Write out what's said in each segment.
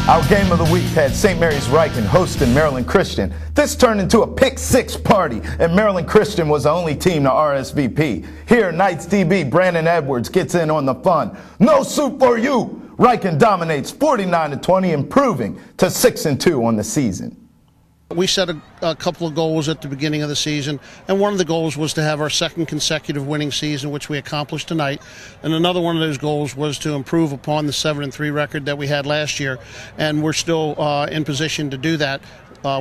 Our game of the week had St. Mary's Ryken hosting Maryland Christian. This turned into a pick-six party, and Maryland Christian was the only team to RSVP. Here, Knights DB Brandon Edwards gets in on the fun. No soup for you! Ryken dominates 49-20, improving to 6-2 on the season. We set a couple of goals at the beginning of the season, and one of the goals was to have our second consecutive winning season, which we accomplished tonight. And another one of those goals was to improve upon the 7-3 record that we had last year, and we're still in position to do that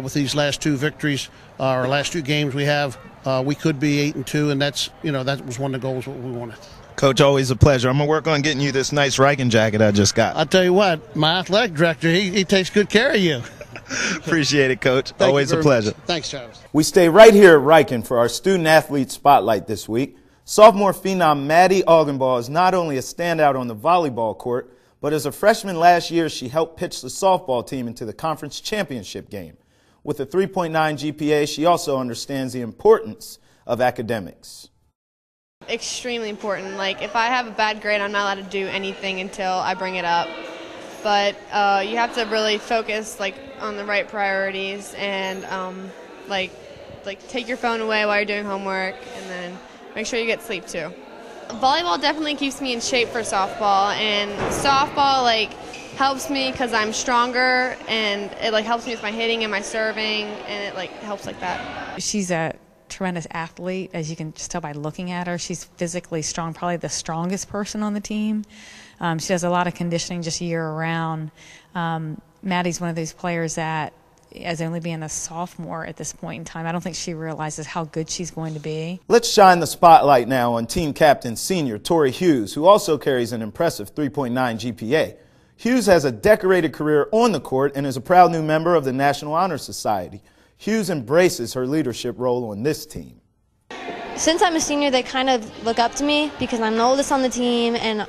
with these last two victories, our last two games we have. We could be 8-2, and that's that was one of the goals what we wanted. Coach, always a pleasure. I'm going to work on getting you this nice Ryken jacket I just got. I'll tell you what, my athletic director, he takes good care of you. Appreciate it, Coach. Always a pleasure. Thanks, Travis. We stay right here at Ryken for our student-athlete spotlight this week. Sophomore phenom Maddie Augenbaugh is not only a standout on the volleyball court, but as a freshman last year, she helped pitch the softball team into the conference championship game. With a 3.9 GPA, she also understands the importance of academics. Extremely important. Like, if I have a bad grade, I'm not allowed to do anything until I bring it up. But you have to really focus on the right priorities and like take your phone away while you're doing homework, and then make sure you get sleep too. Volleyball definitely keeps me in shape for softball, and softball helps me because I'm stronger, and it helps me with my hitting and my serving, and it helps like that. She's a tremendous athlete, as you can just tell by looking at her. She's physically strong, probably the strongest person on the team. She does a lot of conditioning just year-round. Maddie's one of those players that, as only being a sophomore at this point in time, I don't think she realizes how good she's going to be. Let's shine the spotlight now on team captain senior Tori Hughes, who also carries an impressive 3.9 GPA. Hughes has a decorated career on the court and is a proud new member of the National Honor Society. Hughes embraces her leadership role on this team. Since I'm a senior, they kind of look up to me because I'm the oldest on the team, and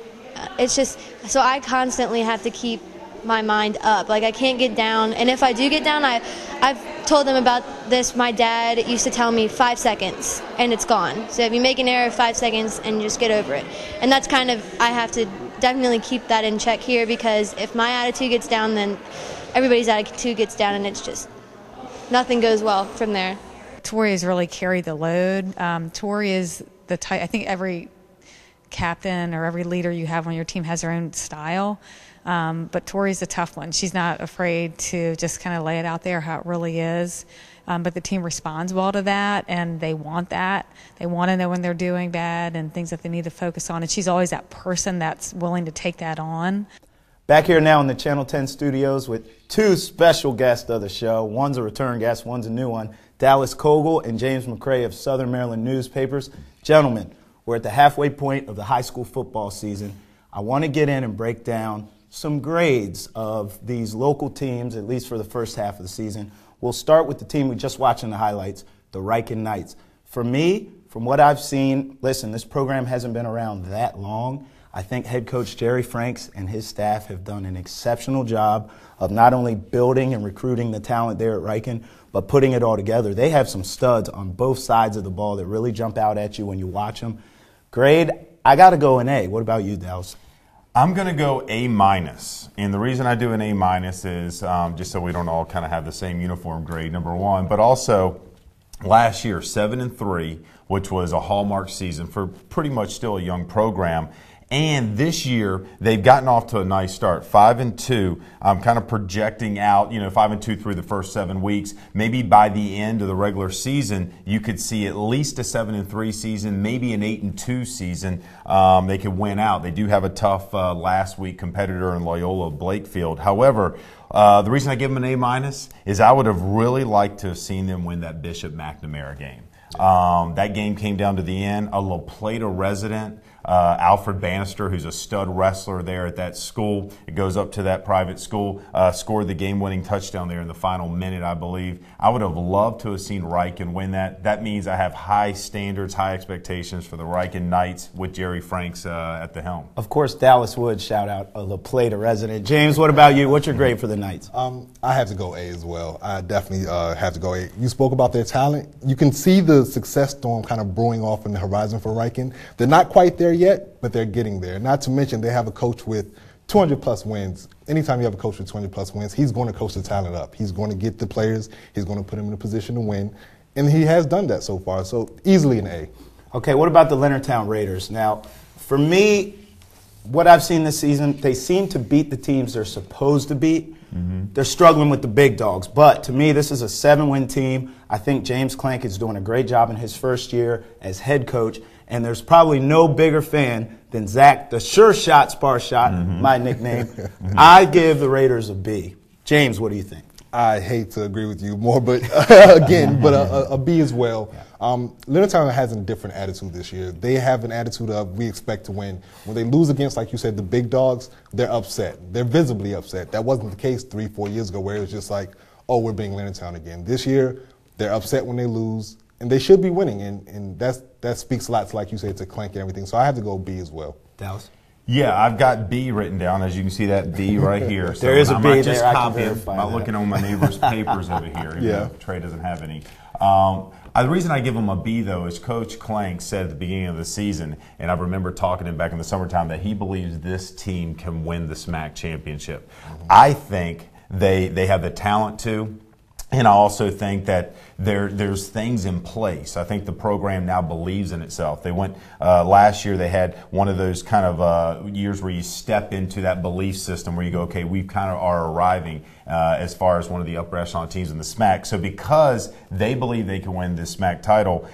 it's just, so I constantly have to keep my mind up. I can't get down, and if I do get down, I've told them about this. My dad used to tell me 5 seconds and it's gone. So if you make an error, 5 seconds and just get over it. And that's kind of, I have to definitely keep that in check here, because if my attitude gets down, then everybody's attitude gets down, and it's just, nothing goes well from there. Tori has really carried the load. Tori is the type, I think every captain or every leader you have on your team has their own style, but Tori's a tough one. She's not afraid to just kind of lay it out there how it really is, but the team responds well to that, and they want that. They want to know when they're doing bad and things that they need to focus on, and she's always that person that's willing to take that on. Back here now in the Channel 10 studios with two special guests of the show. One's a return guest, one's a new one. Dallas Cogle and James McCray of Southern Maryland Newspapers. Gentlemen, we're at the halfway point of the high school football season. I want to get in and break down some grades of these local teams, at least for the first half of the season. We'll start with the team we just watched in the highlights, the Ryken Knights. For me, from what I've seen, listen, this program hasn't been around that long. I think head coach Jerry Franks and his staff have done an exceptional job of not only building and recruiting the talent there at Ryken, but putting it all together. They have some studs on both sides of the ball that really jump out at you when you watch them. Grade, I got to go an A. What about you, Dallas? I'm going to go A-. And the reason I do an A- is just so we don't all kind of have the same uniform grade, number one, but also last year, 7-3, which was a hallmark season for pretty much still a young program. And this year, they've gotten off to a nice start, 5-2. I'm kind of projecting out, 5-2 through the first 7 weeks. Maybe by the end of the regular season, you could see at least a 7-3 season, maybe an 8-2 season. They could win out. They do have a tough last week competitor in Loyola Blakefield. However, the reason I give them an A- is I would have really liked to have seen them win that Bishop McNamara game. That game came down to the end. A La Plata resident, Alfred Bannister, who's a stud wrestler there at that school, it goes up to that private school, scored the game-winning touchdown there in the final minute, I believe. I would have loved to have seen Ryken win that. That means I have high standards, high expectations for the Ryken Knights with Jerry Franks at the helm. Of course, Dallas would shout out a La Plata resident. James, what about you? What's your grade for the Knights? I have to go A as well. I definitely have to go A. You spoke about their talent. You can see the success storm kind of brewing off in the horizon for Ryken. They're not quite there yet, but they're getting there. Not to mention they have a coach with 200-plus wins. Anytime you have a coach with 200-plus wins, he's going to coach the talent up. He's going to get the players. He's going to put them in a position to win. And he has done that so far, so easily an A. Okay, what about the Leonardtown Raiders? Now, for me, what I've seen this season, they seem to beat the teams they're supposed to beat. They're struggling with the big dogs. But to me, this is a 7-win team. I think James Clank is doing a great job in his first year as head coach. And there's probably no bigger fan than Zach, the sure shot, spar shot, my nickname. I give the Raiders a B. James, what do you think? I hate to agree with you more, but again, but a B as well. Leonardtown has a different attitude this year. They have an attitude of we expect to win. When they lose against, like you said, the big dogs, they're upset. They're visibly upset. That wasn't the case 3-4 years ago where it was just like, oh, we're being Leonardtown again. This year, they're upset when they lose, and they should be winning, and that speaks a lot to, like you said, to Clank and everything. So I have to go B as well. Dallas? Yeah, I've got B written down. As you can see, that B right here. So there is a I'm B not there. just I can copying. verify I'm not that. looking on my neighbor's papers over here. Yeah. Trey doesn't have any. The reason I give him a B, though, is Coach Clank said at the beginning of the season, and I remember talking to him back in the summertime, that he believes this team can win the SMAC championship. I think they have the talent to. And I also think that there's things in place. I think the program now believes in itself. They went last year. They had one of those kind of years where you step into that belief system where you go, okay, we kind of are arriving as far as one of the upper echelon teams in the SMAC. So because they believe they can win this SMAC title,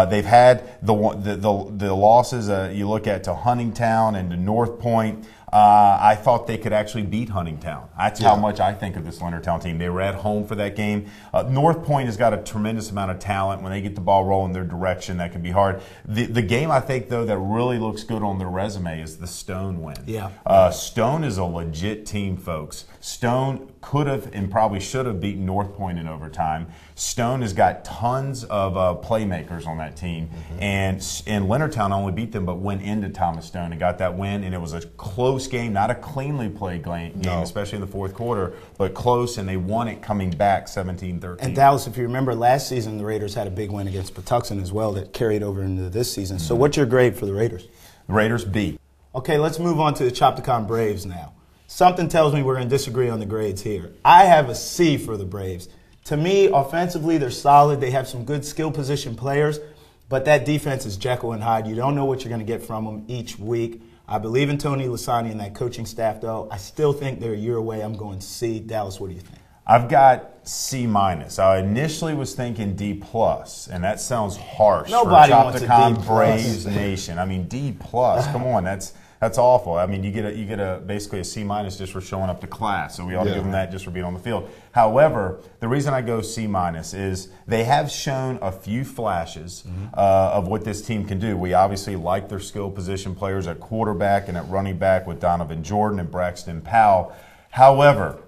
they've had the losses. You look at to Huntingtown and to North Point. I thought they could actually beat Huntingtown. That's how much I think of this Leonardtown team. They were at home for that game. North Point has got a tremendous amount of talent. When they get the ball rolling their direction, that can be hard. The game, I think, though, that really looks good on their resume is the Stone win. Yeah. Stone is a legit team, folks. Stone could have and probably should have beaten North Point in overtime. Stone has got tons of playmakers on that team. And Leonardtown only beat them but went into Thomas Stone and got that win. And it was a close game, not a cleanly played game, especially in the fourth quarter, but close, and they won it coming back 17-13. And Dallas, if you remember last season, the Raiders had a big win against Patuxent as well that carried over into this season. So what's your grade for the Raiders? The Raiders, B. Okay, let's move on to the Chopticon Braves now. Something tells me we're going to disagree on the grades here. I have a C for the Braves. To me, offensively, they're solid. They have some good skill position players, but that defense is Jekyll and Hyde. You don't know what you're going to get from them each week. I believe in Tony Lasani and that coaching staff, though. I still think they're a year away. I'm going C. Dallas, what do you think? I've got C-. I initially was thinking D+, and that sounds harsh. Nobody for wants a Chopticon D+. Braves Nation. I mean, D+. Come on, that's awful. I mean, you get a basically a C- just for showing up to class. So we ought to give them that just for being on the field. However, the reason I go C- is they have shown a few flashes of what this team can do. We obviously like their skill position players at quarterback and at running back with Donovan Jordan and Braxton Powell. However,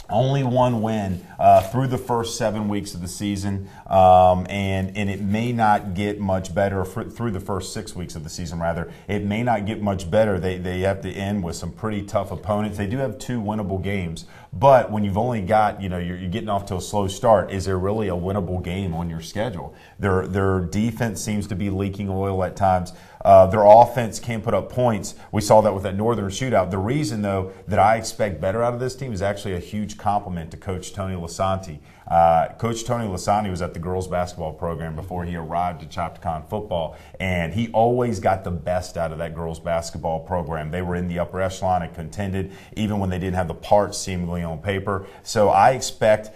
only one win through the first 7 weeks of the season, and it may not get much better through the first 6 weeks of the season, rather. It may not get much better. They have to end with some pretty tough opponents. They do have 2 winnable games, but when you've only got, you're getting off to a slow start, is there really a winnable game on your schedule? Their defense seems to be leaking oil at times. Their offense can't put up points. We saw that with that Northern shootout. The reason, though, that I expect better out of this team is actually a huge compliment to Coach Tony Lasante. Coach Tony Lasante was at the girls basketball program before he arrived at Chopticon football, and he always got the best out of that girls basketball program. They were in the upper echelon and contended, even when they didn't have the parts seemingly on paper. So I expect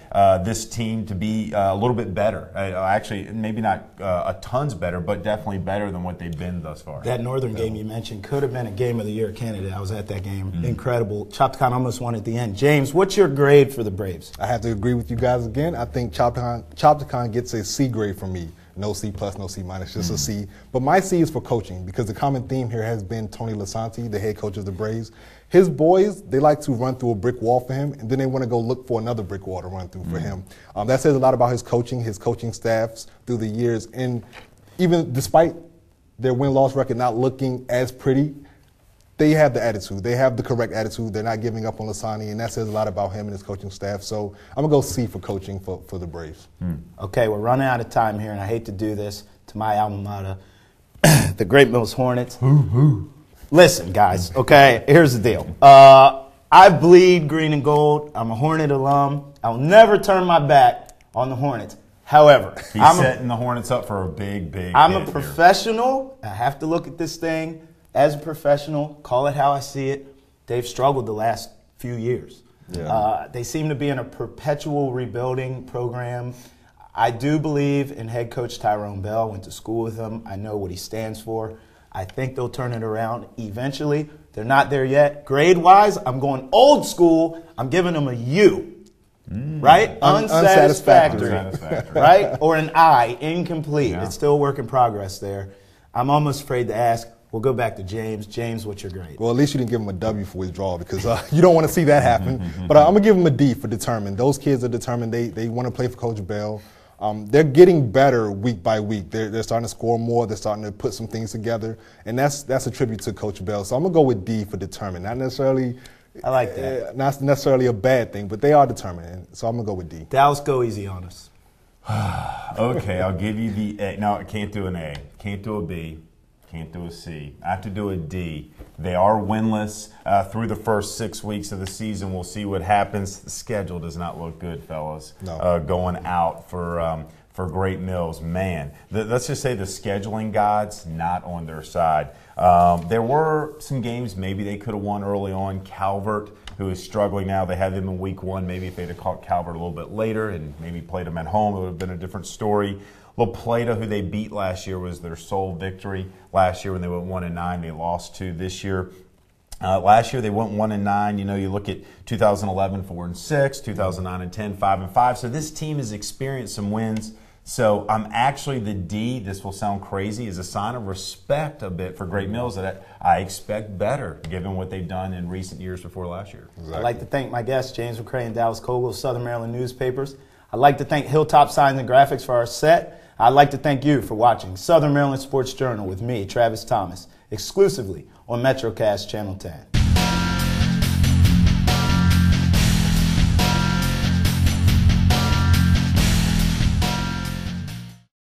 this team to be a little bit better. Actually, maybe not a tons better, but definitely better than what they've been thus far. That Northern game you mentioned could have been a Game of the Year candidate. I was at that game. Incredible. Chopticon almost won at the end. James, what's your grade for the Braves? I have to agree with you guys again. I think Chopticon gets a C grade from me. No C+, no C-, just a C. But my C is for coaching, because the common theme here has been Tony Lasante, the head coach of the Braves. His boys, they like to run through a brick wall for him, and then they want to go look for another brick wall to run through for him. That says a lot about his coaching staffs through the years. And even despite their win-loss record not looking as pretty, they have the attitude. They have the correct attitude. They're not giving up on Lasani, and that says a lot about him and his coaching staff. So I'm going to go C for coaching for the Braves. Okay, we're running out of time here, and I hate to do this to my alma mater, the Great Mills Hornets. Listen, guys, okay, here's the deal. I bleed green and gold. I'm a Hornet alum. I'll never turn my back on the Hornets. However, he's setting the Hornets up for a big I'm a professional. I have to look at this thing as a professional, call it how I see it. They've struggled the last few years. Yeah. They seem to be in a perpetual rebuilding program. I do believe in head coach Tyrone Bell. I went to school with him. I know what he stands for. I think they'll turn it around eventually. They're not there yet. Grade-wise, I'm going old school. I'm giving them a U. Right? Unsatisfactory. Right? Or an I, incomplete. Yeah. It's still a work in progress there. I'm almost afraid to ask. We'll go back to James. James, what's your grade? Well, at least you didn't give him a W for withdrawal because you don't want to see that happen. But I'm going to give him a D for determined. Those kids are determined. They want to play for Coach Bell. They're getting better week by week. They're starting to score more. They're starting to put some things together. And that's a tribute to Coach Bell. So I'm going to go with D for determined. Not necessarily – I like that. Not necessarily a bad thing, but they are determined. So I'm going to go with D. Dallas, go easy on us. Okay, I'll give you the A. No, I can't do an A. Can't do a B. Can't do a C. I have to do a D. They are winless through the first 6 weeks of the season. We'll see what happens. The schedule does not look good, fellas. No. Going out for Great Mills, man. Let's just say the scheduling gods not on their side. There were some games maybe they could have won early on. Calvert, who is struggling now, they had them in week 1. Maybe if they'd have caught Calvert a little bit later and maybe played them at home, it would have been a different story. La Plata, who they beat last year, was their sole victory. Last year when they went 1-9, they lost 2 this year. Last year they went 1-9. You know, you look at 2011, 4-6, 2009 10, 5-5. So this team has experienced some wins. So I'm actually the D. This will sound crazy, is a sign of respect a bit for Great Mills that I expect better given what they've done in recent years before last year. Exactly. I'd like to thank my guests, James McCray and Dallas Cogle of Southern Maryland Newspapers. I'd like to thank Hilltop Signs and Graphics for our set. I'd like to thank you for watching Southern Maryland Sports Journal with me, Travis Thomas, exclusively on MetroCast Channel 10.